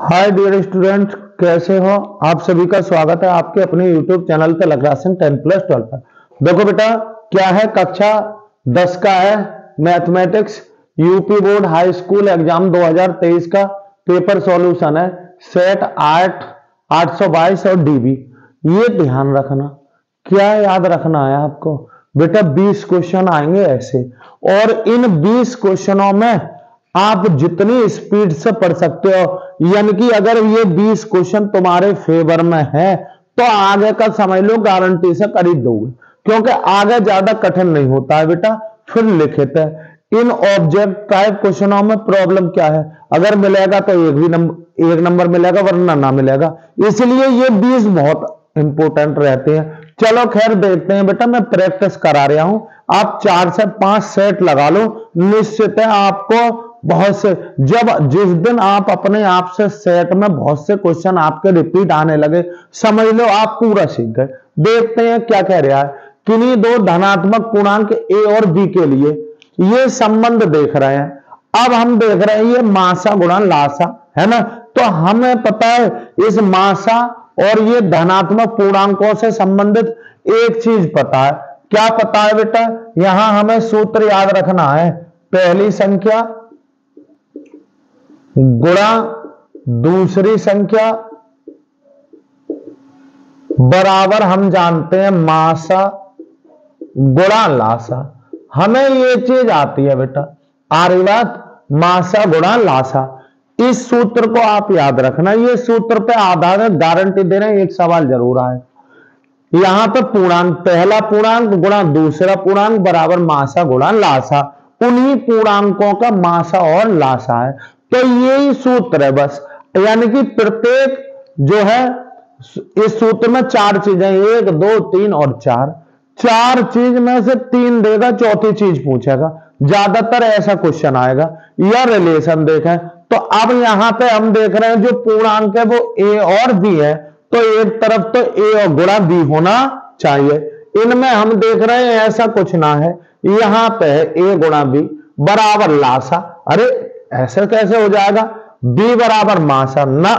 Hi dear student, कैसे हो आप सभी का स्वागत है आपके अपने यूट्यूब चैनल पे लक्रासन 10+12 पर। देखो बेटा, क्या है, कक्षा 10 का है mathematics UP board high school exam 2023 का पेपर सॉल्यूशन है सेट 8 822 और डीबी। ये ध्यान रखना, क्या याद रखना है आपको बेटा, 20 क्वेश्चन आएंगे ऐसे, और इन 20 क्वेश्चनों में आप जितनी स्पीड से पढ़ सकते हो, यानी कि अगर ये 20 क्वेश्चन तुम्हारे फेवर में है तो आगे का समझ लो गारंटी से कर ही दोगे, क्योंकि आगे ज्यादा कठिन नहीं होता है बेटा। फिर लिखित है, इन ऑब्जेक्ट टाइप क्वेश्चनों में प्रॉब्लम क्या है, अगर मिलेगा तो एक नंबर मिलेगा वरना ना मिलेगा, इसलिए ये 20 बहुत इंपॉर्टेंट रहते हैं। चलो खैर देखते हैं बेटा, मैं प्रैक्टिस करा रहा हूं, आप 4 से 5 सेट लगा लो, निश्चित है आपको बहुत से, जब जिस दिन आप अपने आप से सेट में बहुत से क्वेश्चन आपके रिपीट आने लगे, समझ लो आप पूरा सीख गए। देखते हैं क्या कह रहा है, किन्हीं दो धनात्मक पूर्णांक ए और बी के लिए ये संबंध देख रहे हैं। अब हम देख रहे हैं ये मासा गुणा लासा है ना, तो हमें पता है इस मासा और ये धनात्मक पूर्णांकों से संबंधित एक चीज पता है। क्या पता है बेटा, यहां हमें सूत्र याद रखना है, पहली संख्या गुणा दूसरी संख्या बराबर हम जानते हैं मासा गुणा लासा। हमें ये चीज आती है बेटा, आ रही बात, मासा गुणा लासा। इस सूत्र को आप याद रखना, ये सूत्र पे आधार गारंटी दे रहे हैं, एक सवाल जरूर आए। यहां पे पूर्णांक, पहला पूर्णांक गुणा दूसरा पूर्णांक बराबर मासा गुणा लासा, उन्हीं पूर्णांकों का मासा और लासा है, तो यही सूत्र है बस। यानी कि प्रत्येक जो है इस सूत्र में 4 चीजें, 1 2 3 और 4 चीज में से 3 देगा, चौथी चीज पूछेगा, ज्यादातर ऐसा क्वेश्चन आएगा। या रिलेशन देखें तो अब यहां पे हम देख रहे हैं जो पूर्णांक है वो ए और बी है, तो एक तरफ तो ए और गुणा बी होना चाहिए, इनमें हम देख रहे हैं ऐसा कुछ ना है, यहां पे है ए गुणा बी बराबर लासा। अरे ऐसे कैसे हो जाएगा, बी बराबर मासा ना,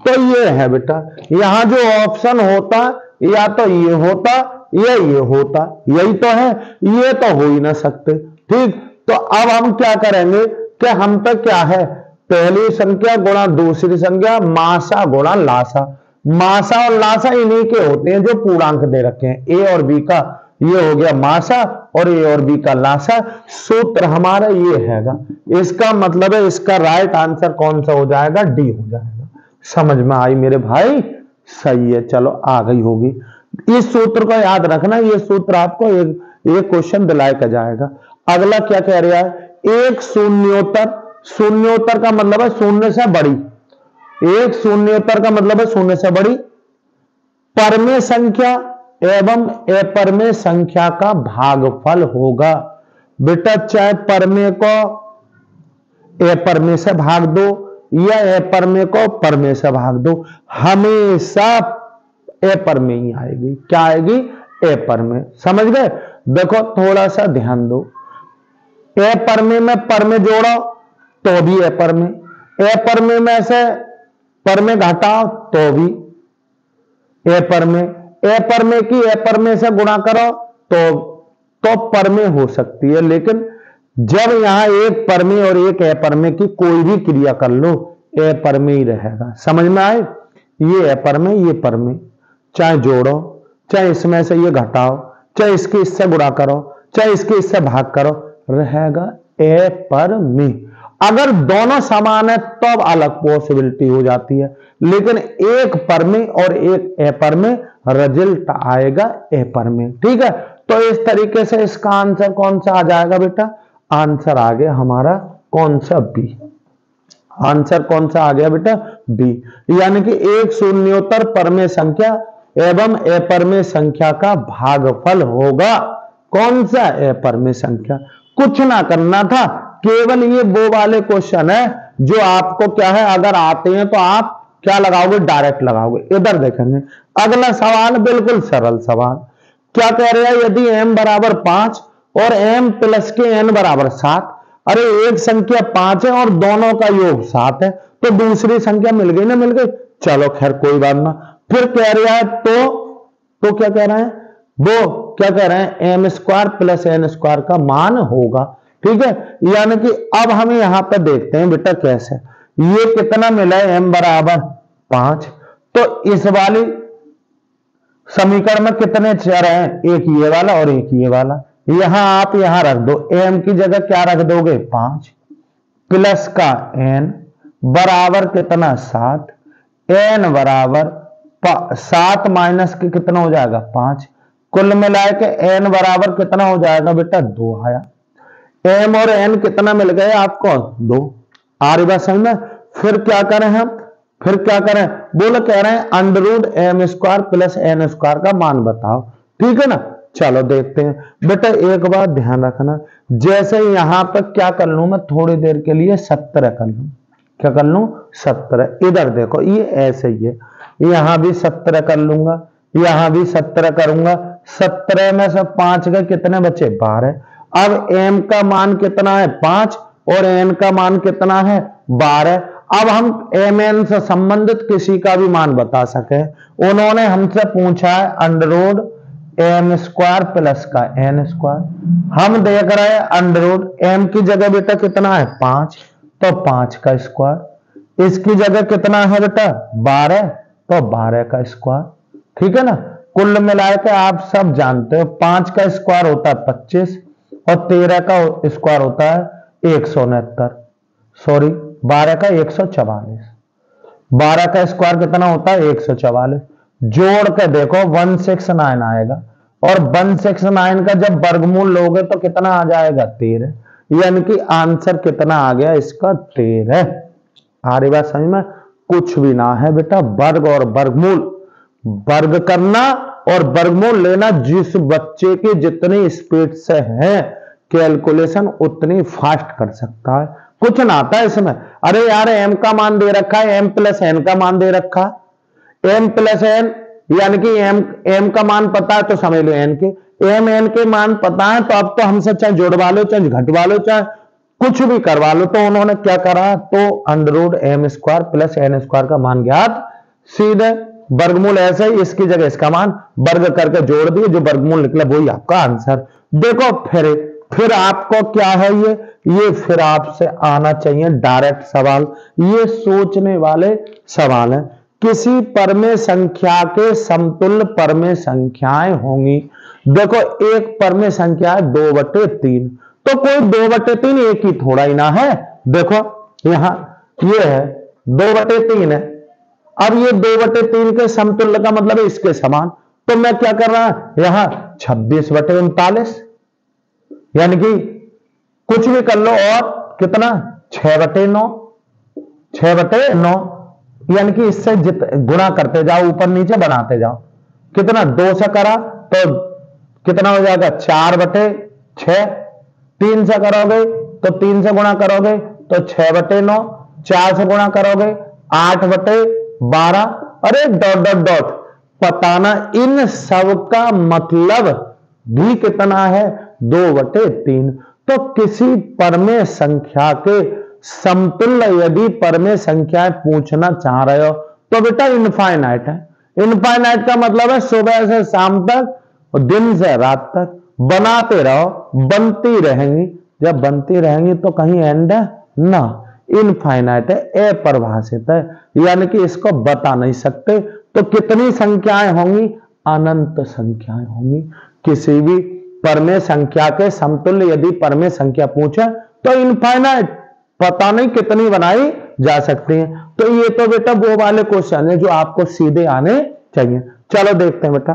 तो ये है बेटा, यहां जो ऑप्शन होता या तो ये होता या ये होता, यही तो है, ये तो हो ही ना सकते। ठीक, तो अब हम क्या करेंगे कि हम पे क्या है, पहली संख्या गुणा दूसरी संख्या मासा गुणा लासा। मासा और लासा इन्हीं के होते हैं जो पूर्णांक दे रखे हैं, ए और बी का, ये हो गया मासा और ए और बी का लासा। सूत्र हमारा ये हैगा, इसका मतलब है इसका राइट आंसर कौन सा हो जाएगा, डी हो जाएगा। समझ में आई मेरे भाई, सही है, चलो आ गई होगी। इस सूत्र को याद रखना, ये सूत्र आपको एक क्वेश्चन दिलाया का जाएगा। अगला क्या कह रहा है, एक शून्योत्तर, शून्योत्तर का मतलब है शून्य से बड़ी, एक शून्योत्तर का मतलब है शून्य से बड़ी परमेय संख्या एवं अपरमेय संख्या का भागफल होगा। बेटा चाहे परमेय को अपरमेय से भाग दो या अपरमेय को परमेय से भाग दो, हमेशा अपरमेय ही आएगी। क्या आएगी, अपरमेय। समझ गए, देखो थोड़ा सा ध्यान दो, अपरमेय में परमेय जोड़ो तो भी अपरमेय, अपरमेय में से परमेय घटाओ तो भी अपरमेय, अपरमेय की अपरमेय से गुणा करो तो परमेय हो सकती है, लेकिन जब यहां एक परमेय और एक अपरमेय की कोई भी क्रिया कर लो अपरमेय ही रहेगा। समझ में आए, ये अपरमेय ये परमेय, चाहे जोड़ो चाहे इसमें से ये घटाओ, चाहे इसके इससे गुणा करो चाहे इसके इससे भाग करो, रहेगा अपरमेय। अगर दोनों समान है तो अब अलग पॉसिबिलिटी हो जाती है, लेकिन एक परमेय और एक अपरमेय रिजल्ट आएगा अपरमेय। ठीक है, तो इस तरीके से इसका आंसर कौन सा आ जाएगा बेटा, आंसर आ गया हमारा कौन सा, बी। आंसर कौन सा आ गया बेटा, बी। यानी कि एक शून्योत्तर परमेय संख्या एवं अपरमेय संख्या का भागफल होगा कौन सा, अपरमेय संख्या। कुछ ना करना था, केवल ये वो वाले क्वेश्चन है जो आपको क्या है, अगर आते हैं तो आप क्या लगाओगे, डायरेक्ट लगाओगे। इधर देखेंगे अगला सवाल, बिल्कुल सरल सवाल। क्या कह रहे हैं, यदि m बराबर 5 और m प्लस के n बराबर 7, अरे एक संख्या 5 है और दोनों का योग 7 है, तो दूसरी संख्या मिल गई ना, मिल गई। चलो खैर कोई बात ना। फिर कह रहा है तो क्या कह रहे हैं, वो क्या कह रहे हैं, M square plus N square का मान होगा। ठीक है, यानी कि अब हम यहां पर देखते हैं बेटा कैसे, ये कितना मिला है, एम बराबर 5। तो इस वाली समीकरण में कितने चर हैं, एक ये वाला और एक ये वाला। यहां आप यहां रख दो, एम की जगह क्या रख दोगे, 5 प्लस का एन बराबर कितना 7, एन बराबर 7 माइनस के कितना हो जाएगा 5, कुल मिलाए के एन बराबर कितना हो जाएगा बेटा 2 आया। एम और एन कितना मिल गए आपको, 2। आ रही बात समझ में। फिर क्या करें हम, फिर क्या करें, बोलो कह रहे हैं under root M square plus N square का मान बताओ। ठीक है ना, चलो देखते हैं बेटा। एक बात ध्यान रखना, जैसे यहां पर क्या कर लूं मैं, थोड़ी देर के लिए 17 कर लूं, क्या कर लूं 17। इधर देखो ये ऐसे ही है, यहां भी 17 कर लूंगा, यहां भी 17 करूंगा। 17 में से 5 गए, कितने बचे 12। अब एम का मान कितना है 5 और एन का मान कितना है 12। अब हम एम एन से संबंधित किसी का भी मान बता सके, उन्होंने हमसे पूछा है under root M square plus का एन स्क्वायर। हम देख रहे हैं अंडर रूट एम की जगह बेटा कितना है 5, तो 5 का स्क्वायर। इसकी जगह कितना है बेटा 12, तो 12 का स्क्वायर। ठीक है ना, कुल मिलाए के आप सब जानते हो 5 का स्क्वायर होता है 25 और 13 का स्क्वायर होता है 169, सॉरी 12 का 144। 12 का स्क्वायर कितना होता है 144। जोड़ के देखो 169 आएगा, और 169 का जब वर्गमूल लोगे तो कितना आ जाएगा 13, यानी कि आंसर कितना आ गया इसका 13। आ रही बात समझ में। कुछ भी ना है बेटा, वर्ग और वर्गमूल, वर्ग करना और वर्गमूल लेना जिस बच्चे की जितनी स्पीड से है कैलकुलेशन उतनी फास्ट कर सकता है। कुछ ना आता है इसमें। अरे यार एम का मान दे रखा है, एम प्लस एन का मान दे रखा है, एम प्लस एन यानी कि एम का मान पता है तो समझ लो एन के, एम एन के मान पता है तो अब तो हमसे चाहे जोड़वा लो चाहे घटवा लो चाहे कुछ भी करवा लो। तो उन्होंने क्या करा, तो under root M square plus N square का मान ज्ञात, सीधे वर्गमूल ऐसे ही इसकी जगह इसका मान वर्ग करके जोड़ दिए, जो वर्गमूल निकला वही आपका आंसर। देखो फिर आपको क्या है ये फिर आपसे आना चाहिए डायरेक्ट सवाल, ये सोचने वाले सवाल है। किसी परमेय संख्या के समतुल्य परमेय संख्याएं होंगी। देखो एक परमेय संख्या है 2/3, तो कोई 2/3 एक ही थोड़ा ही ना है। देखो यहां ये है 2/3 है, अब ये 2/3 के समतुल्य का मतलब है इसके समान। तो मैं क्या कर रहा हूं यहां 26/39, यानी कि कुछ भी कर लो और कितना 6/9, 6/9, यानी कि इससे गुणा करते जाओ, ऊपर नीचे बनाते जाओ। कितना 2 से करा तो कितना हो जाएगा 4/6, 3 से करोगे तो 3 से गुणा करोगे तो 6/9, 4 से गुणा करोगे 8/12। अरे डॉट डॉट डॉट, पता ना इन सब का मतलब भी कितना है 2/3। तो किसी परमेय संख्या के समतुल्य यदि परमेय संख्याएं पूछना चाह रहे हो तो बेटा इनफाइनाइट है। इनफाइनाइट का मतलब है सुबह से शाम तक और दिन से रात तक बनाते रहो, बनती रहेंगी। जब बनती रहेंगी तो कहीं एंड है ना, इनफाइनाइट है, अपरिभाषित है, यानी कि इसको बता नहीं सकते। तो कितनी संख्याएं होंगी, अनंत संख्याएं होंगी। किसी भी परमेय संख्या के समतुल्य यदि परमेय संख्या पूछे तो इनफाइनाइट, पता नहीं कितनी बनाई जा सकती है। तो ये तो बेटा वो वाले क्वेश्चन है जो आपको सीधे आने चाहिए। चलो देखते हैं बेटा।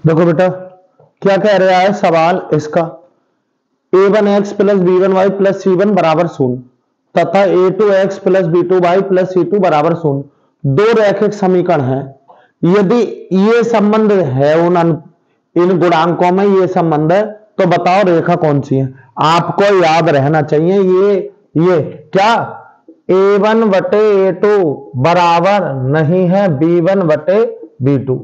देखो बेटा क्या कह रहा है सवाल इसका, a1x plus b1y plus c1 बराबर 0 तथा a2x plus b2y plus c2 बराबर 0 दो रैखिक समीकरण है। यदि ये संबंध है इन गुणांकों में, ये संबंध है, तो बताओ रेखा कौन सी है। आपको याद रहना चाहिए ये क्या a1/a2 बराबर नहीं है b1/b2।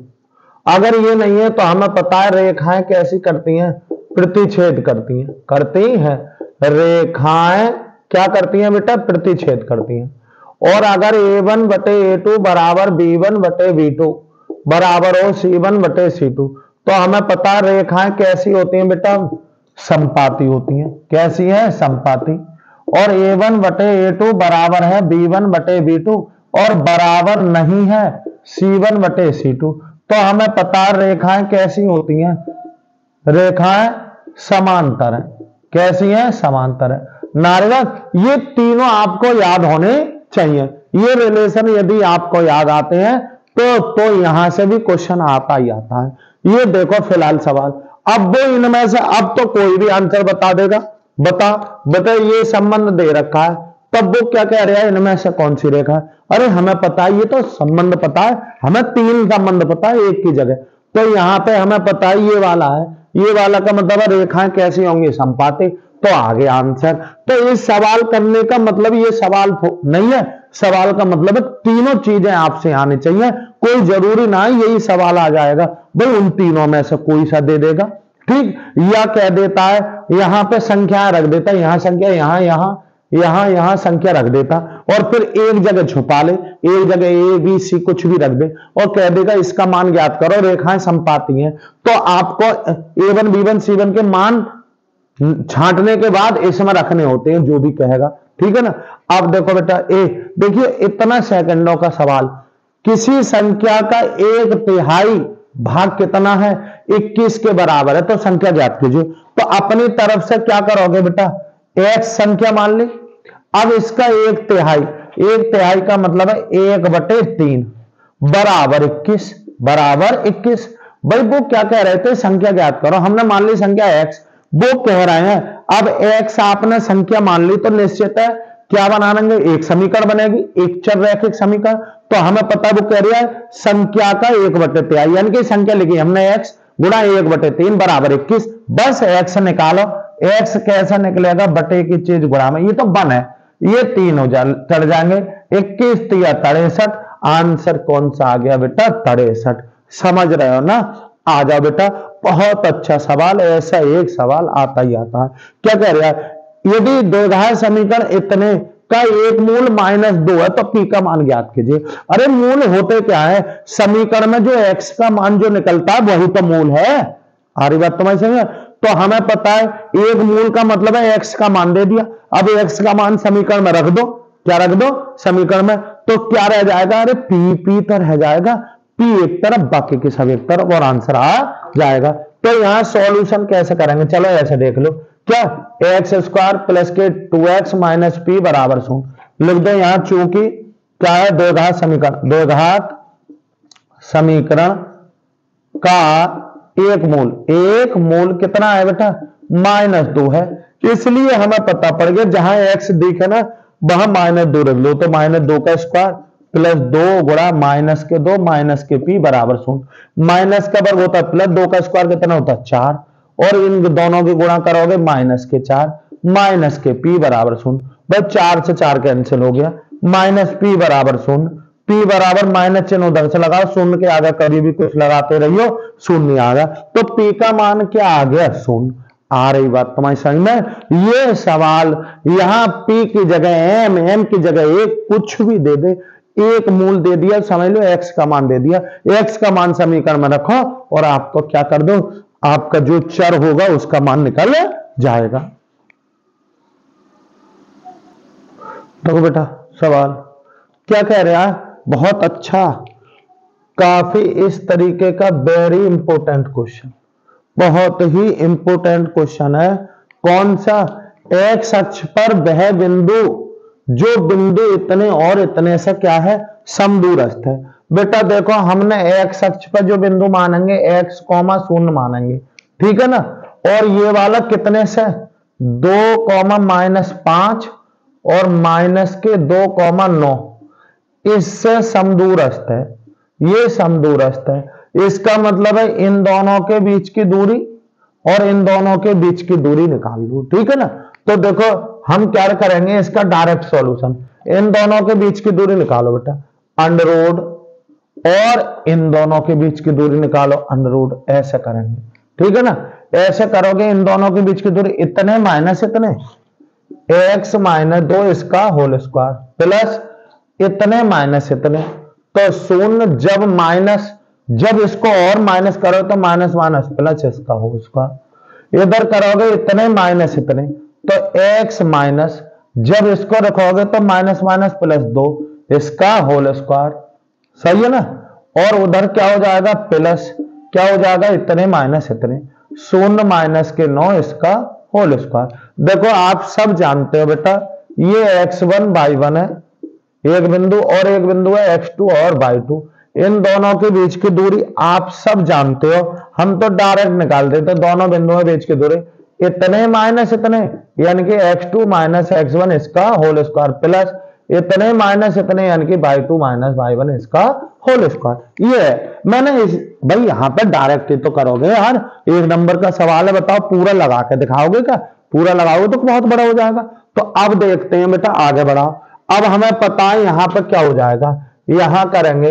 अगर ये नहीं है तो हमें पता है रेखाएं कैसी करती हैं, प्रतिच्छेद करती हैं, करती हैं। रेखाएं क्या करती हैं बेटा, प्रतिच्छेद करती हैं। और अगर a1 बटे a2 बराबर b1 बटे b2 बराबर हो c1 बटे c2, तो हमें पता है रेखाएं कैसी होती हैं बेटा, समपाती होती हैं। कैसी है, समपाती। और a1 बटे a2 बराबर है b1 बटे b2 और बराबर नहीं है c1 बटे c2, तो हमें पता है रेखाएं कैसी होती हैं, रेखाएं समांतर है। कैसी है, समांतर है। नारीवाद ये तीनों आपको याद होने चाहिए। ये रिलेशन यदि आपको याद आते हैं तो यहां से भी क्वेश्चन आता ही आता है। ये देखो फिलहाल सवाल, अब वो इनमें से, अब तो कोई भी आंसर बता देगा। बता ये संबंध दे रखा है, तब वो क्या कह रहा है, इनमें से कौन सी रेखा है। अरे हमें पता है, ये तो संबंध पता है, हमें 3 संबंध पता है एक की जगह। तो यहां पे हमें पता है ये वाला है, ये वाला का मतलब है रेखाएं कैसी होंगी, समपाती। तो आगे आंसर। तो इस सवाल करने का मतलब ये सवाल नहीं है, सवाल का मतलब है तीनों चीजें आपसे आनी चाहिए। कोई जरूरी ना है यही सवाल आ जाएगा, भाई उन तीनों में से कोई सा दे देगा, ठीक। या कह देता है यहां पे संख्या रख देता है, यहां संख्या, यहां संख्या रख देता, और फिर एक जगह छुपा ले, एक जगह ए बी सी कुछ भी रख दे और कह देगा इसका मान ज्ञात करो, रेखाएं समपाती हैं। तो आपको a1 b1 c1 के मान छांटने के बाद इसमें रखने होते हैं, जो भी कहेगा, ठीक है ना। अब देखो बेटा देखिए इतना सेकंडों का सवाल, किसी संख्या का 1/3 भाग कितना है, 21 के बराबर है, तो संख्या ज्ञात कीजिए। तो अपनी तरफ से क्या करोगे बेटा, x संख्या मान ली। अब इसका 1/3 का मतलब है 1/3 बराबर 21, बराबर 21। भाई वो क्या कह रहे थे, संख्या ज्ञात करो, हमने मान ली संख्या x, वो कह रहे हैं अब x आपने संख्या मान ली तो निश्चित है क्या बना लेंगे, एक समीकरण बनेगी, एक चर रैखिक समीकरण। तो हमें पता है वो कह रहा है संख्या का 1/3, यानी कि संख्या लिखी हमने x गुणा 1/3 बराबर 21। बस x निकालो, x कैसे निकलेगा, बटे की चीज गुणा में, ये तो 1 है, ये 3 हो चढ़ जाएंगे, 21 3 63। आंसर कौन सा आ गया बेटा, 63। समझ रहे हो ना। आ जाओ बेटा, बहुत अच्छा सवाल, ऐसा एक सवाल आता ही आता है। क्या कह रहा है, यदि द्विघात समीकरण इतने का एक मूल -2 है तो p का मान ज्ञात कीजिए। अरे मूल होते क्या है, समीकरण में जो x का मान जो निकलता है वही तो मूल है। आ रही बात तुम्हारी समझ। तो हमें पता है एक मूल का मतलब है x का मान दे दिया, अब x का मान समीकरण में रख दो, क्या रख दो समीकरण में, तो क्या रह जाएगा, अरे p तो रह जाएगा, p एक तरफ बाकी के सब एक तरफ, और आंसर आ जाएगा। तो यहां सॉल्यूशन कैसे करेंगे, चलो ऐसे देख लो, क्या x² प्लस के 2x माइनस p बराबर 0 लिख दो यहां, चूंकि क्या है द्विघात समीकरण, द्विघात समीकरण का एक मूल कितना है बेटा, -2 है, इसलिए हमें पता पड़ गया जहां x दिखे ना वहां -2 रख लो, तो -2 का स्क्वायर प्लस 2 गुणा -2 माइनस के p बराबर 0। माइनस का वर्ग होता है प्लस 2 का स्क्वायर कितना होता है 4, और इन दोनों की गुणा करोगे -4 माइनस के p बराबर 0। बस 4 से 4 कैंसिल हो गया, -p बराबर 0, p बराबर माइनस चिन्ह उधर से लगाओ, 0 के आगे कभी भी कुछ लगाते रहियो 0 आ गया, तो p का मान क्या आ गया 0। आ रही बात तुम्हारी समझ में। ये सवाल यहां p की जगह m की जगह एक कुछ भी दे दे, एक मूल दे दिया, समझ लो x का मान दे दिया, x का मान समीकरण में रखो और आपको क्या कर दो, आपका जो चर होगा उसका मान निकल जाएगा। देखो बेटा सवाल क्या कह रहा है, बहुत अच्छा, काफी इस तरीके का वेरी इंपॉर्टेंट क्वेश्चन, बहुत ही इंपॉर्टेंट क्वेश्चन है। कौन सा, एक्स अक्ष पर वह बिंदु जो बिंदु इतने और इतने से क्या है, समदूरस्थ है। बेटा देखो हमने एक्स अक्ष पर जो बिंदु मानेंगे x, 0 मानेंगे, ठीक है ना, और ये वाला कितने से 2, -5 और -2, 9 इससे समदूरस्थ है, ये समदूरस्थ है। इसका मतलब है इन दोनों के बीच की दूरी और इन दोनों के बीच की दूरी निकाल लो, ठीक है ना। तो देखो हम क्या करेंगे, इसका डायरेक्ट सॉल्यूशन, इन दोनों के बीच की दूरी निकालो बेटा, अंडर रूट और इन दोनों के बीच की दूरी निकालो √, ऐसे करेंगे, ठीक है ना। ऐसे करोगे इन दोनों के बीच की दूरी इतने माइनस इतने, x माइनस 2 इसका होल स्क्वायर प्लस इतने माइनस इतने, तो शून्य जब माइनस, जब इसको और माइनस करो तो माइनस माइनस प्लस इसका होल स्क्वायर, इधर करोगे इतने माइनस इतने, तो x माइनस जब इसको रखोगे तो माइनस माइनस प्लस 2 इसका होल स्क्वायर, सही है ना। और उधर क्या हो जाएगा प्लस, क्या हो जाएगा इतने माइनस इतने, शून्य माइनस के 9 इसका होल स्क्वायर। देखो आप सब जानते हो बेटा ये x1 y1 है एक बिंदु, और एक बिंदु है x2 और y2, इन दोनों के बीच की दूरी आप सब जानते हो, हम तो डायरेक्ट निकाल देते, दोनों बिंदुओं के बीच की दूरी इतने माइनस इतने, यानी कि x2 माइनस x1 इसका होल स्क्वायर प्लस इतने माइनस इतने, यानी कि y2 माइनस y1 इसका होल स्क्वायर। ये है मैंने भाई यहाँ पे डायरेक्ट ही तो करोगे यार, एक नंबर का सवाल है, बताओ पूरा लगा के दिखाओगे क्या, पूरा लगाओगे तो बहुत बड़ा हो जाएगा। तो अब देखते हैं बेटा, आगे बढ़ाओ। अब हमें पता है यहाँ पे क्या हो जाएगा, यहां करेंगे,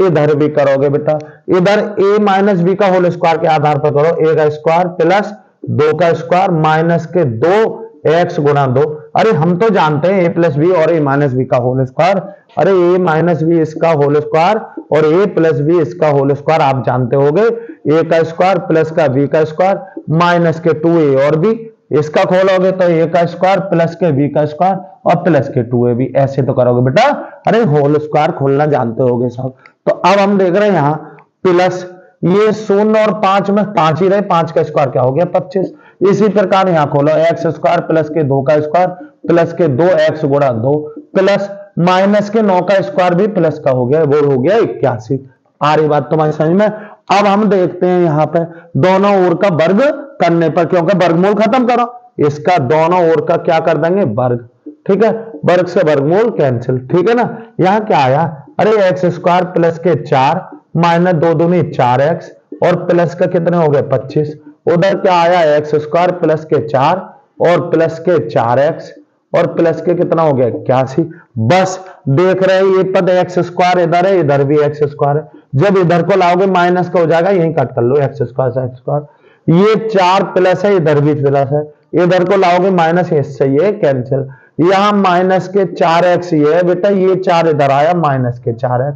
इधर भी करोगे बेटा, इधर a माइनस बी का होल स्क्वायर के आधार पर करो, a का स्क्वायर प्लस 2 का स्क्वायर माइनस के 2x गुणा 2। अरे हम तो जानते हैं a प्लस बी और a माइनस बी का होल स्क्वायर, अरे a माइनस बी इसका होल स्क्वायर और a प्लस बी इसका होल स्क्वायर आप जानते होगे, a का स्क्वायर प्लस का b का स्क्वायर माइनस के 2a और b, इसका खोलोगे तो a का स्क्वायर प्लस के b का स्क्वायर और प्लस के 2ab, ऐसे तो करोगे बेटा। अरे होल स्क्वायर खोलना जानते होगे सब। तो अब हम देख रहे हैं यहाँ प्लस ये 0 और 5 में 5 ही रहे, 5 का स्क्वायर क्या हो गया 25। इसी प्रकार यहाँ खोलो x स्क्वायर प्लस के 2 का स्क्वायर प्लस के 2x गुणा 2 प्लस माइनस के 9 का स्क्वायर भी प्लस का हो गया, वो हो गया 81। आ रही बात तुम्हारी समझ में। अब हम देखते हैं यहाँ पे दोनों ओर का वर्ग करने पर, क्योंकि वर्गमूल खत्म करो, इसका दोनों ओर का क्या कर देंगे वर्ग, ठीक है, वर्ग से वर्गमूल कैंसिल, ठीक है ना। यहाँ क्या आया, अरे एक्स स्क्वायर प्लस के 4 माइनस 2 दूनी 4x और प्लस का कितने हो गए 25, उधर क्या आया एक्स स्क्वायर प्लस के 4 और प्लस के 4x और प्लस के कितना हो गया 81। बस देख रहे हैं ये पद एक्स स्क्वायर इधर है, इधर भी एक्स स्क्वायर है, जब इधर को लाओगे माइनस का हो जाएगा, यही कट कर लो एक्स स्क्वायर से एक्स स्क्वायर, ये 4 प्लस है, इधर भी प्लस है, इधर को लाओगे माइनस, इससे ये कैंसिल, यहां माइनस के 4x ये है बेटा, ये 4 इधर आया माइनस के 4x,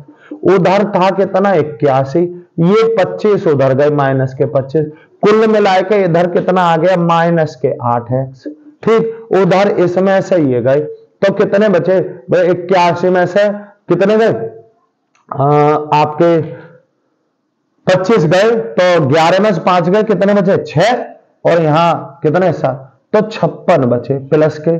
उधर था कितना 81, ये 25 उधर गए माइनस के 25, कुल मिलाए के इधर कितना आ गया माइनस के 8x, ठीक, उधर इसमें से ये गए तो कितने बचे 81 में से कितने गए आपके 25 गए, तो 11 में से 5 गए, कितने बचे 6 और यहां कितने 7, तो 56 बचे प्लस के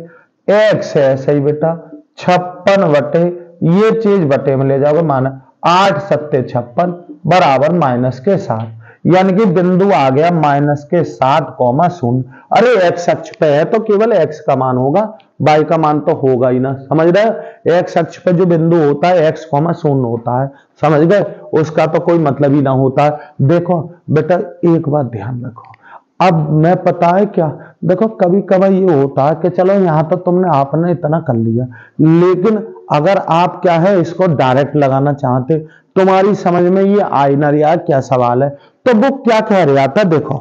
एक से ऐसे ही बेटा 56 बटे, ये चीज बटे में ले जाओगे माना 8 सत्ते 56 बराबर माइनस के 7, यानी कि बिंदु आ गया माइनस के 7,0। अरे एक्स अक्ष पे है तो केवल एक्स का मान होगा, वाई का मान तो होगा ही ना, समझ रहे। एक्स अक्ष पे जो बिंदु होता है x, 0 होता है, समझ गए, उसका तो कोई मतलब ही ना होता है। देखो बेटा एक बात ध्यान रखो, अब मैं पता है क्या, देखो कभी कभी ये होता है कि चलो यहाँ तो तुमने आपने इतना कर लिया, लेकिन अगर आप क्या है इसको डायरेक्ट लगाना चाहते, तुम्हारी समझ में ये आई ना रहा क्या सवाल है, तो वो क्या कह रहा था, देखो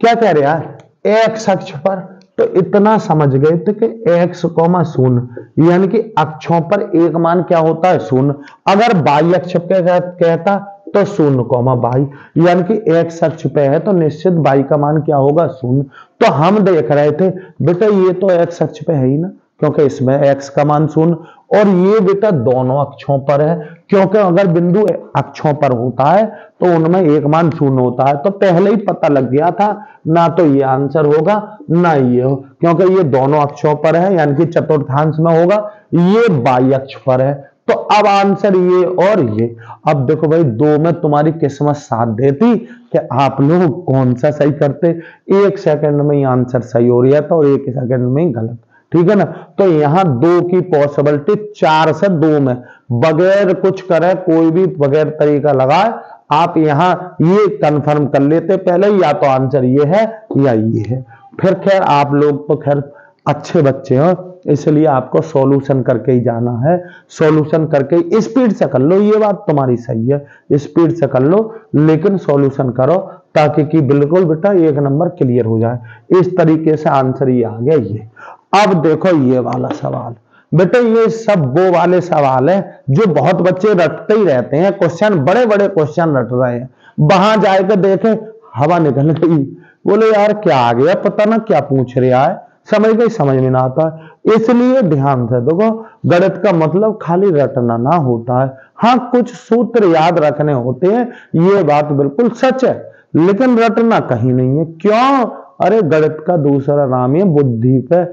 क्या कह रहा है एक्स अक्ष पर, तो इतना समझ गए थे कि x, 0 यानी कि अक्षों पर एक मान क्या होता है 0, अगर y अक्ष पे कहता तो 0, y, यानी कि x अक्ष पे है तो निश्चित y का मान क्या होगा 0। तो हम देख रहे थे बेटा ये तो x अक्ष पे है ही ना, क्योंकि इसमें x का मान 0, और ये बेटा दोनों अक्षों पर है, क्योंकि अगर बिंदु अक्षों पर होता है तो उनमें एक मान 0 होता है, तो पहले ही पता लग गया था ना, तो ये आंसर होगा ना ये हो, क्योंकि ये दोनों अक्षों पर है, यानी कि चतुर्थांश में होगा, ये y अक्ष पर है, तो अब आंसर ये और ये। अब देखो भाई 2 में तुम्हारी किस्मत साथ देती कि आप लोग कौन सा सही करते, 1 सेकंड में ही आंसर सही हो रहा था और 1 सेकंड में ही गलत, ठीक है ना। तो यहां 2 की पॉसिबिलिटी 4 से 2 में, बगैर कुछ करे, कोई भी बगैर तरीका लगाए आप यहां ये कंफर्म कर लेते पहले, या तो आंसर ये है या ये है। फिर खैर आप लोग तो खैर अच्छे बच्चे हो, इसलिए आपको सॉल्यूशन करके ही जाना है, सॉल्यूशन करके स्पीड से कर लो, ये बात तुम्हारी सही है, स्पीड से कर लो लेकिन सॉल्यूशन करो ताकि कि बिल्कुल बेटा एक नंबर क्लियर हो जाए। इस तरीके से आंसर ये आ गया ये। अब देखो ये वाला सवाल बेटा, ये सब वो वाले सवाल है जो बहुत बच्चे रटते ही रहते हैं, क्वेश्चन बड़े बड़े क्वेश्चन रट रहे हैं, वहां जाकर देखे हवा निकल गई, बोले यार क्या आ गया, पता ना क्या पूछ रहा है, समझ गई, समझ में ना आता है। इसलिए ध्यान से देखो, गणित का मतलब खाली रटना ना होता है, हाँ कुछ सूत्र याद रखने होते हैं, ये बात बिल्कुल सच है, लेकिन रटना कहीं नहीं है। क्यों? अरे गणित का दूसरा नाम है बुद्धि पे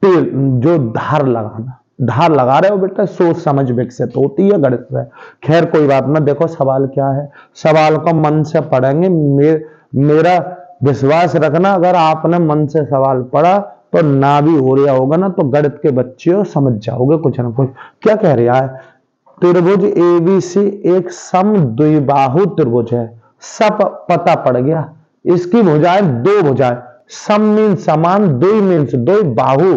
जो धार लगाना, धार लगा रहे हो बेटा, सोच समझ विकसित होती है गणित से। खैर कोई बात ना, देखो सवाल क्या है, सवाल को मन से पढ़ेंगे, मेरा विश्वास रखना, अगर आपने मन से सवाल पढ़ा तो ना भी हो रहा होगा ना तो गणित के बच्चे हो समझ जाओगे कुछ ना कुछ। क्या कह रहा है, त्रिभुज एबीसी एक समद्विबाहु त्रिभुज है, सब पता पड़ गया, इसकी भुजाएं दो भुजाएं, सम मीन समान, द्वि मीन्स दो, बाहु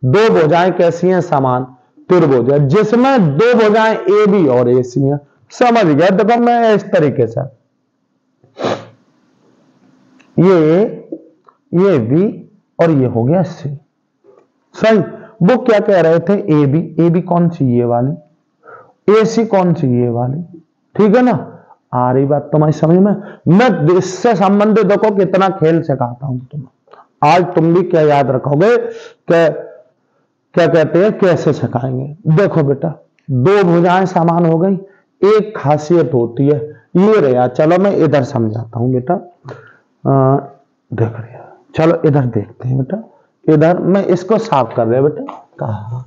दो भुजाएं कैसी हैं, समान त्रिभुज है जिसमें दो भुजाएं ए बी और ए सी हैं। समझ गया? देखो मैं इस तरीके से ये बी और ये हो गया सी, सही। वो क्या कह रहे थे, ए बी कौन सी, ये वाली, ए सी कौन सी, ये वाली, ठीक है ना। आ रही बात तुम्हारी समझ में? मैं इससे संबंधित देखो कितना खेल सिखाता हूं तुम्हें, आज तुम भी क्या याद रखोगे, क्या कहते हैं, कैसे सिखाएंगे। देखो बेटा, दो भुजाएं समान हो गई, एक खासियत होती है ये रहा, चलो मैं इधर समझाता हूं बेटा, देख रहे, चलो इधर देखते हैं बेटा, इधर मैं इसको साफ कर रहे बेटा, कहा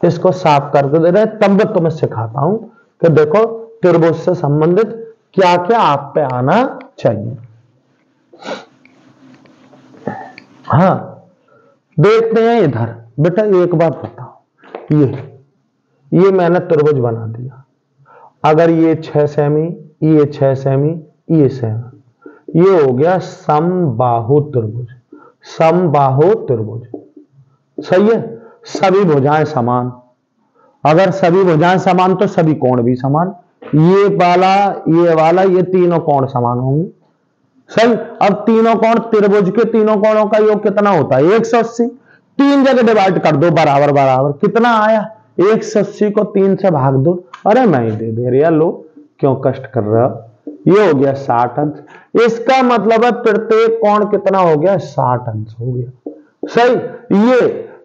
इसको साफ करके दे रहे, तब मैं तुम्हें सिखाता हूं कि देखो त्रिभुज से संबंधित क्या क्या आप पे आना चाहिए। हाँ देखते हैं इधर बेटा, एक बात बताओ, ये मैंने त्रिभुज बना दिया, अगर ये 6 सेमी, ये 6 सेमी, ये सेमी, ये हो गया समबाहु त्रिभुज, समबाहु त्रिभुज, सही है। सभी भुजाएं समान, अगर सभी भुजाएं समान तो सभी कोण भी समान, ये वाला ये तीनों कोण समान होंगे, सही। अब तीनों कोण, त्रिभुज के तीनों कोणों का योग कितना होता है, 180, तीन जगह डिवाइड कर दो बराबर बराबर, कितना आया, 180 को 3 से भाग दो, अरे मैं ही दे रहा, लो क्यों कष्ट कर रहा हो, ये हो गया 60 अंश। इसका मतलब है प्रत्येक कोण कितना हो गया, 60 अंश हो गया, सही। ये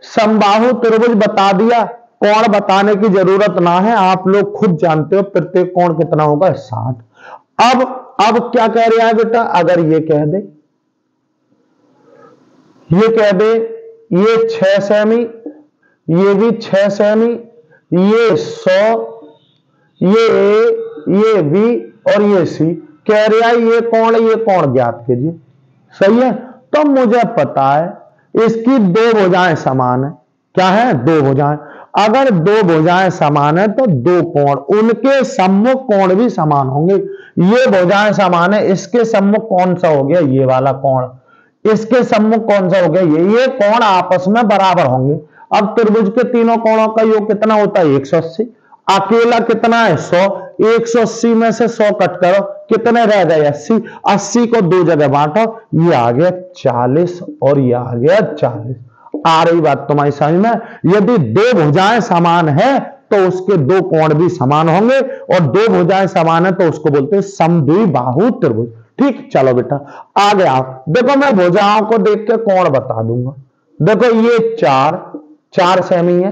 समबाहु त्रिभुज बता दिया, कोण बताने की जरूरत ना है, आप लोग खुद जानते हो प्रत्येक कोण कितना होगा, 60। अब क्या कह रहा है बेटा, अगर ये कह दे, ये 6 सेमी, ये भी 6 सेमी, ये 100, ये बी और ये सी, कह रहा है ये कोण ज्ञात कीजिए, सही है। तो मुझे पता है इसकी दो भुजाएं समान है, क्या है, दो भुजाएं, अगर दो भुजाएं समान है तो दो कोण, उनके सम्मुख कोण भी समान होंगे। ये भुजाएं समान है, इसके सम्मुख कौन सा हो गया, ये वाला कोण, इसके सम्मुख कौन सा हो गया, ये कोण आपस में बराबर होंगे। अब त्रिभुज के तीनों कोणों का योग कितना होता है, 180, अकेला कितना है, 100, 180 में से 100 कट करो, कितने रह गए, 80, 80 को दो जगह बांटो, ये आ गया 40 और ये आ गया 40। आ रही बात तुम्हारी समझ में? यदि दो भुजाएं समान है तो उसके दो कोण भी समान होंगे, और दो भुजाएं समान है तो उसको बोलते हैं समद्विबाहु त्रिभुज। ठीक, चलो बेटा आगे आओ, देखो मैं भुजाओं को देख के कोण बता दूंगा। देखो ये 4 सेमी है,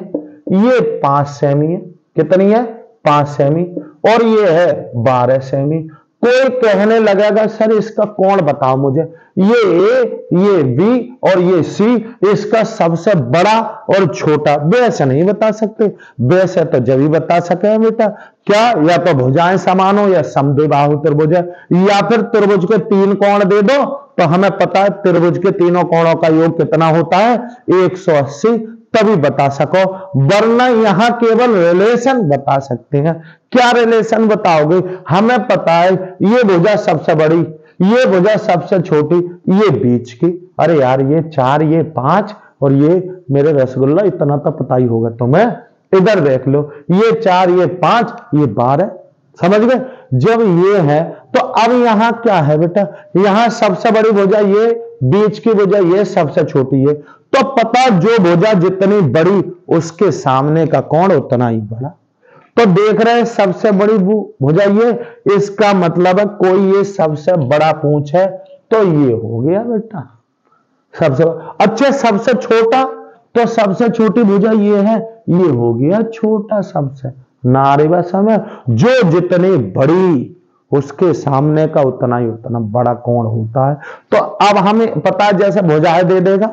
ये 5 सेमी है, कितनी है, 5 सेमी, और ये है 12 सेमी। कोई कहने लगेगा सर इसका कोण बताओ मुझे, ये ए, ये बी और ये सी, इसका सबसे बड़ा और छोटा, वैसे नहीं बता सकते, वैसे तो जब ही बता सके बेटा, क्या, या तो भुजाएं समान हो या समद्विबाहु त्रिभुज है, या फिर त्रिभुज के 3 कोण दे दो तो हमें पता है त्रिभुज के तीनों कोणों का योग कितना होता है, 180, तभी बता सको, वरना यहां केवल रिलेशन बता सकते हैं। क्या रिलेशन बताओगे, हमें पता है ये भुजा सबसे बड़ी, ये भुजा सबसे छोटी, ये बीच की, अरे यार ये 4 ये 5 और ये मेरे रसगुल्ला इतना तो पता ही होगा तुम्हें। इधर देख लो, ये 4, ये 5, ये 12, समझ गए। जब ये है तो अब यहां क्या है बेटा, यहां सबसे बड़ी भुजा ये, बीच की भुजा ये, सबसे छोटी है। तो पता जो भुजा जितनी बड़ी उसके सामने का कोण उतना ही बड़ा। तो देख रहे हैं सबसे बड़ी भुजा ये, इसका मतलब है कोई ये सबसे बड़ा पूंछ है, तो ये हो गया बेटा सबसे। अच्छा सबसे छोटा, तो सबसे छोटी भुजा ये है, ये हो गया छोटा सबसे। नारीवा समय जो जितनी बड़ी उसके सामने का उतना ही उतना बड़ा कोण होता है। तो अब हमें पता है जैसे भुजाएं दे देगा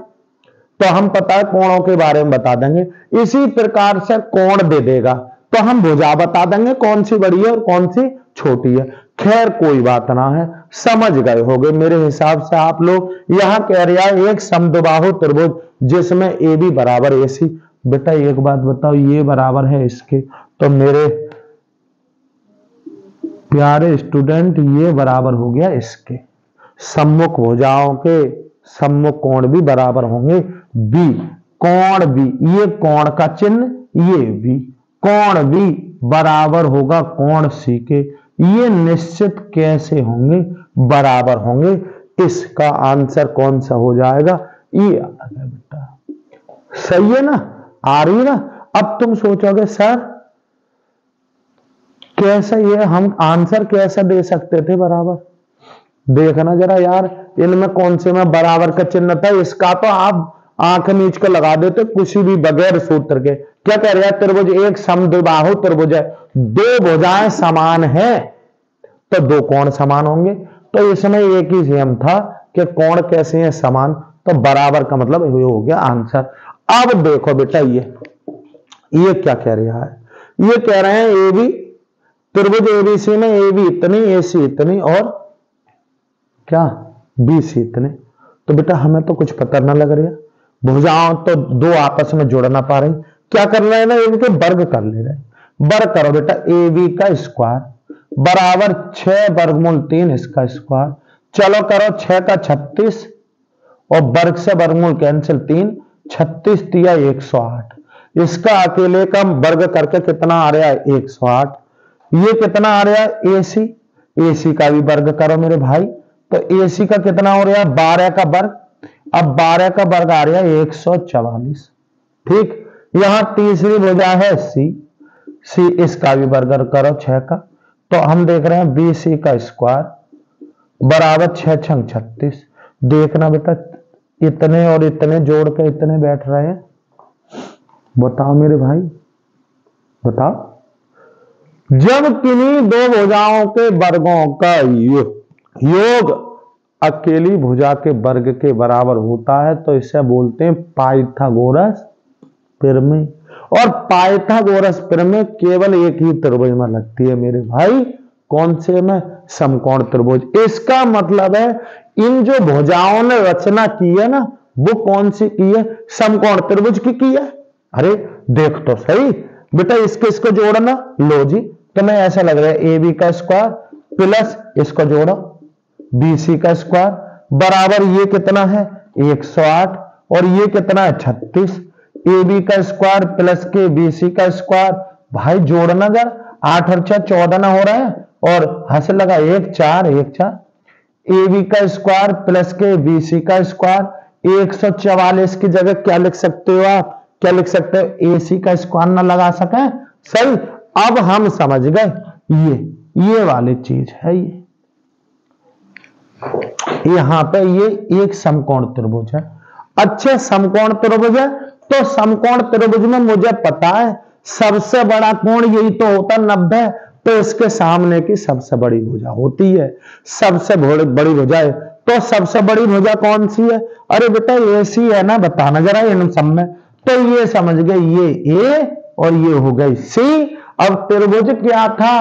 तो हम पता है कोणों के बारे में बता देंगे, इसी प्रकार से कोण दे देगा तो हम भुजा बता देंगे कौन सी बड़ी है और कौन सी छोटी है। खैर कोई बात ना है, समझ गए होगे मेरे हिसाब से आप लोग। यहां कह रहा है एक समद्विबाहु त्रिभुज जिसमें ए बी बराबर ए सी। बेटा एक बात बताओ, ये बराबर है इसके, तो मेरे प्यारे स्टूडेंट ये बराबर हो गया इसके। सम्मुख भुजाओं के सम्मुख कोण भी बराबर होंगे बी। कोण बी, ये कोण का चिन्ह, ये बी, कोण बी बराबर होगा कोण सी के। ये निश्चित कैसे होंगे, बराबर होंगे। इसका आंसर कौन सा हो जाएगा, ये आ गया बेटा। सही है ना, आ रही ना। अब तुम सोचोगे सर कैसे ये हम आंसर कैसे दे सकते थे बराबर। देखना जरा यार, इनमें कौन से में बराबर का चिन्ह था, इसका तो आप आंख नीच के लगा देते किसी भी बगैर सूत्र के। क्या कह रहा है, त्रिभुज एक समद्विबाहु त्रिभुज है, दो भुजाएं समान है तो दो कोण समान होंगे। तो इसमें एक ही नियम था कि कोण कैसे हैं समान, तो बराबर का मतलब ये हो गया आंसर। अब देखो बेटा ये क्या कह रहा है, ये कह रहे हैं ए बी त्रिभुज एबीसी में ए बी इतनी, ए सी इतनी और क्या बी सी इतने। तो बेटा हमें तो कुछ पता ना लग रहा, भुजाओं तो दो आपस में जोड़ ना पा रही। क्या कर रहे हैं ना, इनके वर्ग कर ले रहे हैं। वर्ग करो बेटा, ए बी का स्क्वायर बराबर 6 वर्गमूल 3 इसका स्क्वायर। चलो करो 6 का 36 और वर्ग से वर्गमूल कैंसिल 3, 36 दिया 108। इसका अकेले का वर्ग करके कितना आ रहा है 108। ये कितना आ रहा है एसी, एसी का भी वर्ग करो मेरे भाई, तो एसी का कितना हो रहा है 12 का वर्ग। अब 12 का वर्ग आ रहा है 144। ठीक, यहां तीसरी भुजा है सी, सी इसका भी वर्ग करो 6 का। तो हम देख रहे हैं बी सी का स्क्वायर बराबर 6 छंग 36। देखना बेटा इतने और इतने जोड़ के इतने बैठ रहे हैं, बताओ मेरे भाई बताओ। जब किन्हीं दो भुजाओं के वर्गों का योग अकेली भुजा के वर्ग के बराबर होता है तो इसे बोलते हैं पाइथागोरस प्रमेय। और पाइथागोरस प्रमेय केवल एक ही त्रिभुज में लगती है मेरे भाई, कौन से में, समकोण त्रिभुज। इसका मतलब है इन जो भुजाओं ने रचना की है ना वो कौन सी की है, समकोण त्रिभुज की है। अरे देख तो सही बेटा, इसके इसको जोड़ना, लो जी तुम्हें ऐसा लग रहा है ए बी का स्क्वायर प्लस इसको जोड़ो बी सी का स्क्वायर बराबर ये कितना है 108 और ये कितना है 36। ए बी का स्क्वायर प्लस के बी सी का स्क्वायर, भाई जोड़ना जरा, 8 और 6 14 ना हो रहा है और हंस लगा 1 4 1 4। ए बी का स्क्वायर प्लस के बी सी का स्क्वायर 144 की जगह क्या लिख सकते हो आप, क्या लिख सकते हो ए सी का स्क्वायर ना लगा सके। सही, अब हम समझ गए ये वाली चीज है। ये यहां पे ये एक समकोण त्रिभुज है। अच्छे समकोण त्रिभुज है तो समकोण त्रिभुज में मुझे पता है सबसे बड़ा कोण यही तो होता 90, तो इसके सामने की सबसे बड़ी भुजा होती है सबसे बड़ी भुजा है। तो सबसे बड़ी भुजा कौन सी है, अरे बेटा ऐसी है ना, बताना जरा इन सब में। तो ये समझ गए ये ए और ये हो गई सी। अब त्रिभुज क्या था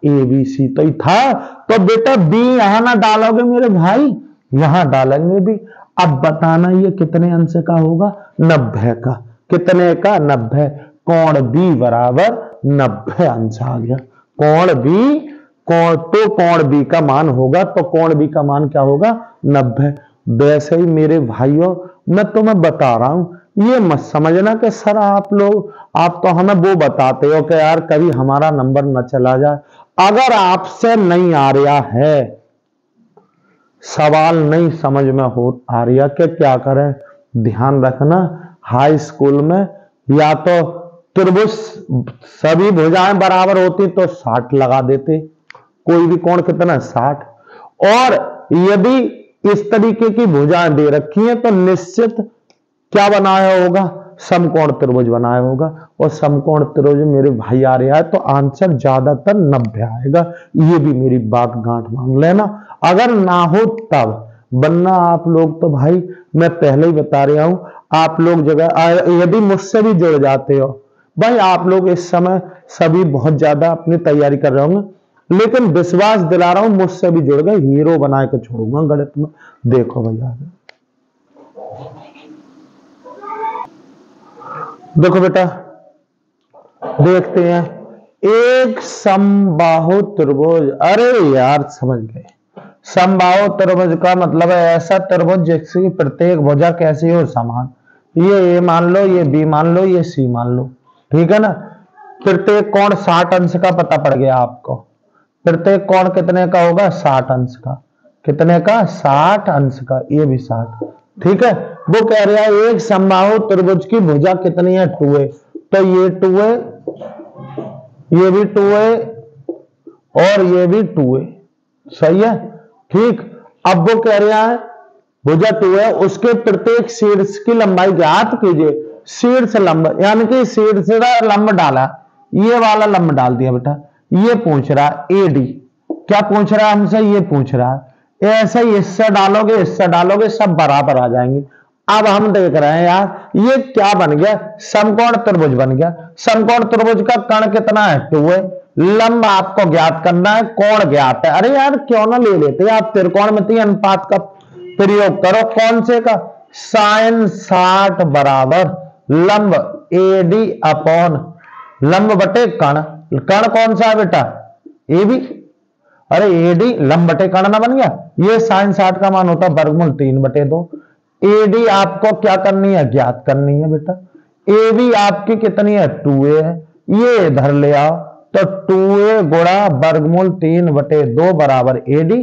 ए बी सी तो ही था, तो बेटा बी यहां ना डालोगे मेरे भाई, यहां डालेंगे बी। अब बताना ये कितने अंश का होगा 90 का, कितने का 90। कोण बी बराबर 90 अंश आ गया। कोण बी, कोण बी का मान होगा तो कोण बी का मान क्या होगा 90। वैसे ही मेरे भाइयों मैं तुम्हें बता रहा हूं, ये मत समझना कि सर आप तो हमें वो बताते हो कि यार कभी हमारा नंबर न चला जाए। अगर आपसे नहीं आ रहा है, सवाल नहीं समझ में आ रहा कि क्या करें, ध्यान रखना हाई स्कूल में या तो त्रिभुज सभी भुजाएं बराबर होती तो 60 लगा देते, कोई भी कोण कितना 60, और यदि इस तरीके की भुजाएं दे रखी हैं तो निश्चित क्या बनाया होगा, समकोण त्रिभुज बनाया होगा, और समकोण त्रिभुज मेरे भाई आ रहा है तो आंसर ज्यादातर 90 आएगा। ये भी मेरी बात गांठ मान लेना, अगर ना हो तब, वरना आप लोग तो भाई मैं पहले ही बता रहा हूं, आप लोग जगह यदि मुझसे भी जुड़ जाते हो भाई, आप लोग इस समय सभी बहुत ज्यादा अपनी तैयारी कर रहे होंगे, लेकिन विश्वास दिला रहा हूं मुझसे भी जुड़ गए, हीरो बना के छोड़ूंगा गणित में। देखो भैया, देखो बेटा, देखते हैं एक समबाहु त्रिभुज। अरे यार समझ गए, समबाहु त्रिभुज का मतलब है ऐसा त्रिभुज जिसकी प्रत्येक भुजा कैसी हो, समान। ये ए मान लो, ये बी मान लो, ये सी मान लो, ठीक है ना। प्रत्येक कोण 60 अंश का पता पड़ गया आपको। प्रत्येक कोण कितने का होगा, 60 अंश का। कितने का, 60 अंश का, ये भी 60, ठीक है। वो कह रहा है एक समबाहु त्रिभुज की भुजा कितनी है, 2a, तो ये 2a, ये भी 2a और ये भी 2a, सही है, ठीक। अब वो कह रहा है भुजा 2 है, उसके प्रत्येक शीर्ष की लंबाई ज्ञात कीजिए। शीर्ष लंब यानी कि शीर्ष लंब डाला, ये वाला लंब डाल दिया बेटा, ये पूछ रहा है एडी, क्या पूछ रहा है हमसे, ये पूछ रहा है। ऐसे ही इससे डालोगे इससे डालोगे सब बराबर आ जाएंगे। अब हम देख रहे हैं यार ये क्या बन गया, समकोण त्रिभुज बन गया। समकोण त्रिभुज का कर्ण कितना है, 2 है, लंब आपको ज्ञात करना है, कोण ज्ञात है। अरे यार क्यों ना ले लेते आप त्रिकोणमितीय अनुपात का प्रयोग करो, कौन से का, साइन 60 बराबर लंब एडी अपॉन लंब बटे कर्ण। कर्ण कौन सा है बेटा, ए बी। अरे एडी लंब बटे कर्ण ना बन गया, ये साइन 60 का मान होता है वर्गमूल 3/2। एडी आपको क्या करनी है, ज्ञात करनी है बेटा। ए बी आपकी कितनी है, 2a है, ये इधर ले आओ तो 2a गुणा वर्गमूल 3/2 बराबर एडी।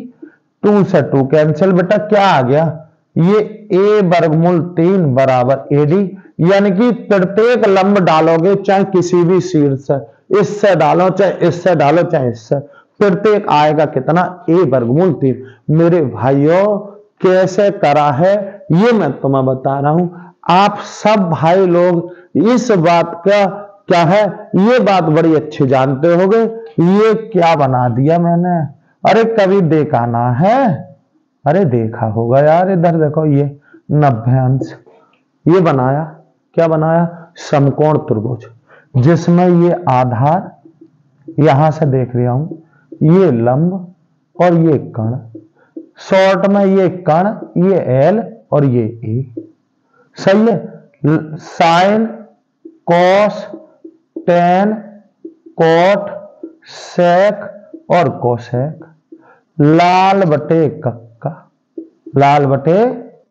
2 से 2 कैंसिल बेटा, क्या आ गया, ये a वर्गमूल 3 बराबर एडी। यानी कि प्रत्येक लंब डालोगे चाहे किसी भी शीर्ष से, इससे डालो चाहे इससे डालो चाहे इससे, प्रत्येक आएगा कितना, a वर्गमूल 3। मेरे भाइयों कैसे करा है ये मैं तुम्हें बता रहा हूं, आप सब भाई लोग इस बात का क्या है, ये बात बड़ी अच्छी जानते होगे। ये क्या बना दिया मैंने, अरे कभी देखा ना है, अरे देखा होगा यार, इधर देखो ये 90 अंश, ये बनाया, क्या बनाया, समकोण त्रिभुज, जिसमें ये आधार यहां से देख रहा हूं, ये लंब और ये कर्ण, शॉर्ट में ये कर्ण, ये एल और ये ए, सही है। Sine cos tan cot sec और कोसेक, लाल बटे कक्का, लाल बटे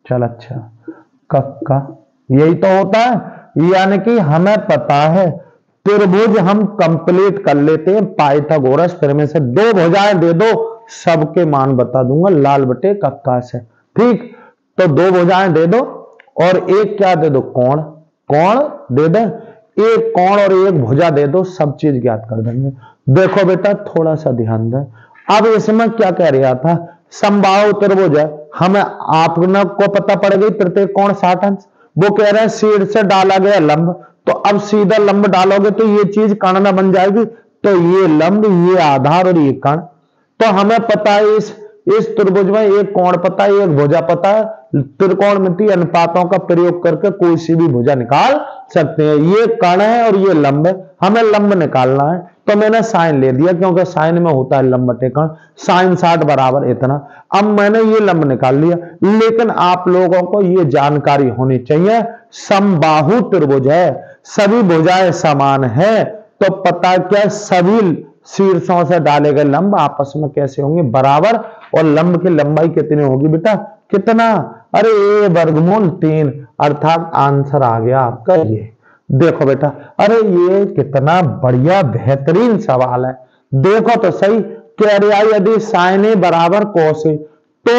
चल अच्छा कक्का, यही तो होता है। यानी कि हमें पता है त्रिभुज हम कंप्लीट कर लेते हैं पाइथागोरस, फिर में से 2 भुजाएं दे दो, सबके मान बता दूंगा लाल बटे कक्का से, ठीक। तो 2 भुजाएं दे दो और एक क्या दे दो, कोण, कोण दे दे, एक कोण और एक भुजा दे दो, सब चीज ज्ञात कर देंगे। देखो बेटा थोड़ा सा ध्यान दें, अब इसमें क्या कह रहा था, समबाहु त्रिभुज है, हमें आपने को पता पड़ गई प्रत्येक कोण 60 अंश। वो कह रहे हैं शीर्ष से डाला गया लंब, तो अब सीधा लंब डालोगे तो ये चीज कर्ण बन जाएगी, तो ये लंब, ये आधार और ये कर्ण। तो हमें पता है इस त्रिभुज में एक कोण पता है, एक भुजा पता है, त्रिकोणमितीय अनुपातों का प्रयोग करके कोई सी भी भुजा निकाल सकते हैं। ये कर्ण है और ये लंब है, हमें लंब निकालना है, तो मैंने साइन ले दिया क्योंकि साइन में होता है लंब बटे कर्ण, साइन 60 बराबर इतना। अब मैंने ये लंब निकाल लिया, लेकिन आप लोगों को ये जानकारी होनी चाहिए समबाहु त्रिभुज है, सभी भुजाएं समान है, तो पता क्या, सभी शीर्षों से डाले गए लंब आपस में कैसे होंगे, बराबर। और लंब की लंबाई कितनी होगी बेटा, कितना, अरे a वर्गमूल 3, अर्थात आंसर आ गया आपका ये। देखो बेटा, अरे ये कितना बढ़िया बेहतरीन सवाल है। देखो तो सही, कह रहा यदि साइन ए बराबर कॉस ए तो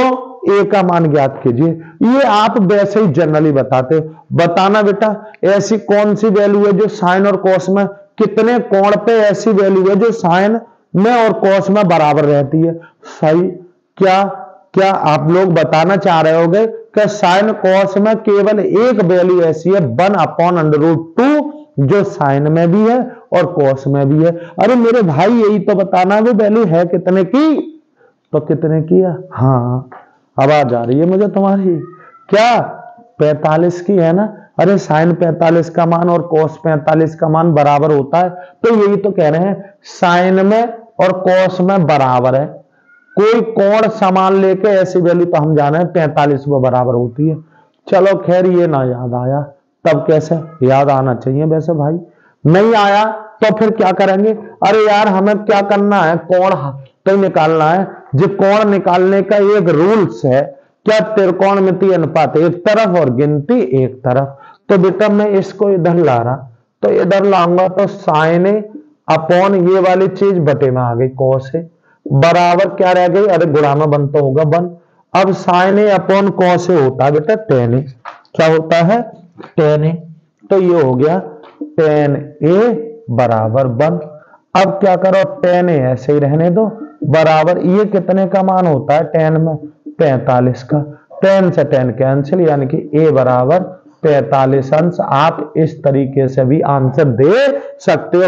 ए का मान ज्ञात कीजिए। ये आप वैसे ही जनरली बताते हो। बताना बेटा ऐसी कौन सी वैल्यू है जो साइन और कॉस में, कितने कोण पे ऐसी वैल्यू है जो साइन में और कॉस में बराबर रहती है। सही, क्या क्या आप लोग बताना चाह रहे होगे कि साइन कॉस में केवल एक वैल्यू ऐसी है 1/√2 जो साइन में भी है और कॉस में भी है। अरे मेरे भाई यही तो बताना वो वैल्यू है कितने की, तो कितने की है। हाँ आवाज आ रही है मुझे तुम्हारी, क्या 45 की है ना। अरे साइन 45 का मान और कॉस 45 का मान बराबर होता है, तो यही तो कह रहे हैं साइन में और कॉस में बराबर है। कोई कोण समान लेके ऐसी वैल्यू तो हम जाने 45 में बराबर होती है। चलो खैर ये ना याद आया, तब कैसे याद आना चाहिए वैसे भाई। नहीं आया तो फिर क्या करेंगे, अरे यार हमें क्या करना है, कोण तो निकालना है। जो कोण निकालने का एक रूल्स है, क्या त्रिकोणमितीय अनुपात एक तरफ और गिनती एक तरफ। तो बेटा मैं इसको इधर ला रहा, तो इधर लाऊंगा तो साइन अपॉन ये वाली चीज बटे में आ गई कॉस है, बराबर क्या रह गई, अरे गुणा में बन तो होगा 1। अब sign A upon cos A होता है बेटा tan ए, क्या होता है tan ए, तो ये हो गया tan ए बराबर 1। अब क्या करो tan ए ऐसे ही रहने दो बराबर, ये कितने का मान होता है tan में 45 का, tan से tan कैंसिल यानी कि a बराबर 45 अंश। आप इस तरीके से भी आंसर दे सकते हो,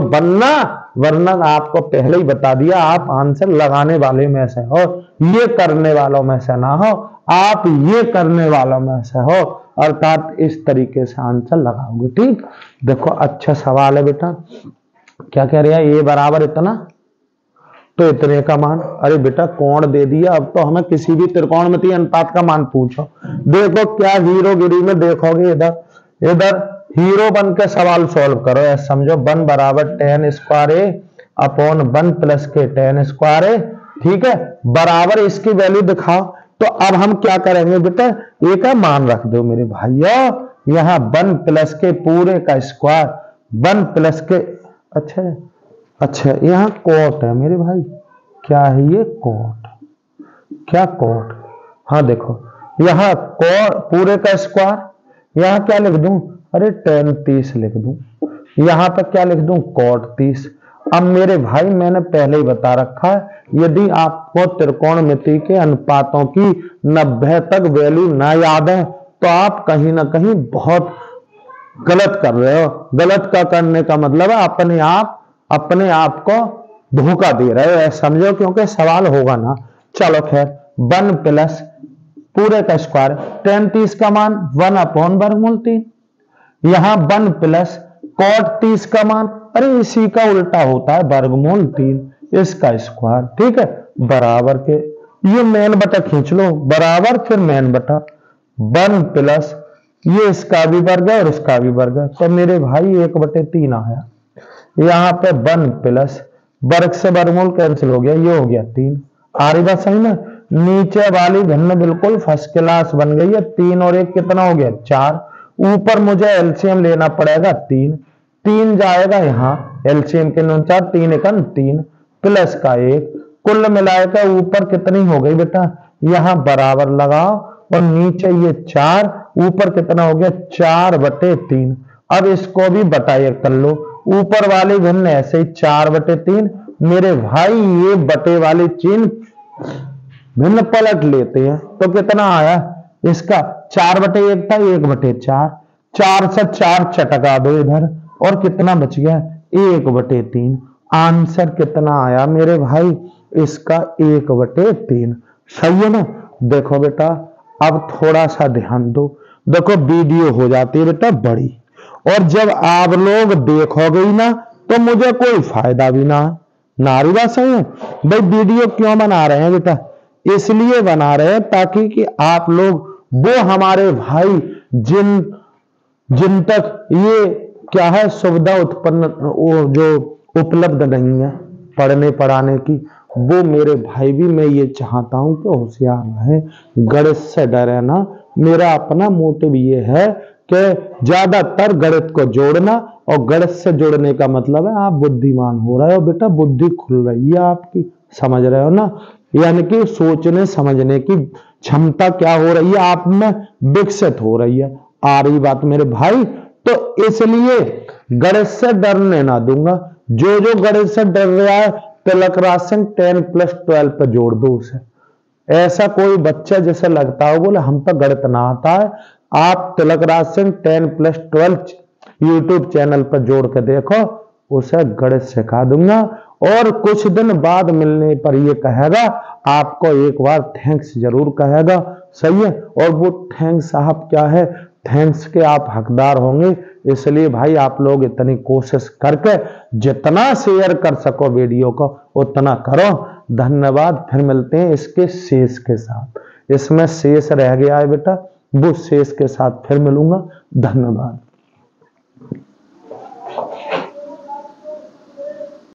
वरना आपको पहले ही बता दिया आप आंसर लगाने वाले में से हो, ये करने वालों में से ना हो, आप ये करने वालों में से हो, अर्थात इस तरीके से आंसर लगाओगे। ठीक, देखो अच्छा सवाल है बेटा, क्या कह रहे हैं, ये बराबर इतना तो इतने का मान। अरे बेटा कोण दे दिया, अब तो हमें किसी भी त्रिकोणमितीय अनुपात का मान पूछो। देखो क्या हीरोगिरी में देखोगे, इधर हीरो बन के सवाल सॉल्व करो। ऐसा समझो 1 बराबर tan स्क्वायर ए अपॉन 1 प्लस के tan स्क्वायर ए, ठीक है, बराबर इसकी वैल्यू दिखाओ। तो अब हम क्या करेंगे बेटा, ए का मान रख दो मेरे भाइयों, यहाँ 1 प्लस के पूरे का स्क्वायर, 1 प्लस के, अच्छा यहाँ कोट है मेरे भाई, क्या है ये कोट, क्या कोट, हाँ देखो यहाँ कोट पूरे का स्क्वायर, यहाँ क्या लिख दूं, अरे tan 30 लिख दूं, यहाँ पर क्या लिख दूं कोट 30। अब मेरे भाई मैंने पहले ही बता रखा है, यदि आपको त्रिकोणमिति के अनुपातों की 90 तक वैल्यू ना याद है तो आप कहीं ना कहीं बहुत गलत कर रहे हो। गलत का करने का मतलब है अपने आप को धोखा दे रहे हो, समझो, क्योंकि सवाल होगा ना। चलो खैर 1 प्लस पूरे का स्क्वायर tan 30 का मान 1 अपॉन वर्गमूल 3, यहां 1 प्लस cot 30 का मान, अरे इसी का उल्टा होता है वर्गमूल 3 इसका स्क्वायर, ठीक है, बराबर के ये मेन बटा खींच लो बराबर, फिर मेन बटा 1 प्लस ये इसका भी वर्ग है और इसका भी वर्ग है, तो मेरे भाई 1/3 आया। यहाँ पे 1 प्लस वर्ग से वर्गमूल कैंसिल हो गया, ये हो गया 3। आ रही बात सही में, नीचे वाली भिन्न बिल्कुल फर्स्ट क्लास बन गई है। 3 और 1 कितना हो गया 4, ऊपर मुझे एलसीएम लेना पड़ेगा 3 जाएगा यहाँ, एलसीएम के अनुसार 3 एकम 3 प्लस का 1, कुल मिलाकर ऊपर कितनी हो गई बेटा, यहाँ बराबर लगाओ और नीचे ये 4, ऊपर कितना हो गया 4/3। अब इसको भी बटा 1 कर लो, ऊपर वाली भिन्न ऐसे ही 4/3। मेरे भाई ये बटे वाली चिन्ह भिन्न पलट लेते हैं तो कितना आया, इसका 4/1 था 1/4, 4 से 4 चटका दो इधर और कितना बच गया 1/3। आंसर कितना आया मेरे भाई, इसका 1/3। सही है ना। देखो बेटा अब थोड़ा सा ध्यान दो, देखो वीडियो हो जाती है बेटा बड़ी, और जब आप लोग देखोगे ही ना तो मुझे कोई फायदा भी ना नारी बात सही है भाई। वीडियो क्यों बना रहे हैं बेटा, इसलिए बना रहे हैं ताकि कि आप लोग वो हमारे भाई जिन तक ये क्या है सुविधा उत्पन्न जो उपलब्ध नहीं है, पढ़ने पढ़ाने की, वो मेरे भाई भी मैं ये चाहता हूं कि होशियार रहे, गणित से डरे ना। मेरा अपना मोटिव ये है कि ज्यादातर गणित को जोड़ना, और गणित से जोड़ने का मतलब है आप बुद्धिमान हो रहे हो बेटा, बुद्धि खुल रही है आपकी, समझ रहे हो ना, यानी कि सोचने समझने की क्षमता क्या हो रही है आप में, विकसित हो रही है। आ रही बात मेरे भाई, तो इसलिए गणित से डरने ना दूंगा। जो जो गणित से डर रहा है तिलक राज सिंह 10+12 पे जोड़ दो उसे। ऐसा कोई बच्चा जैसे लगता हो बोले हम तो गणित ना आता है, आप तिलक राज सिंह 10+12 यूट्यूब चैनल पर जोड़ के देखो, उसे गणित सिखा दूंगा। और कुछ दिन बाद मिलने पर ये कहेगा, आपको एक बार थैंक्स जरूर कहेगा, सही है। और वो थैंक्स साहब क्या है, थैंक्स के आप हकदार होंगे। इसलिए भाई आप लोग इतनी कोशिश करके जितना शेयर कर सको वीडियो को उतना करो। धन्यवाद। फिर मिलते हैं इसके शेष के साथ। इसमें शेष रह गया है बेटा, वो शेष के साथ फिर मिलूंगा। धन्यवाद।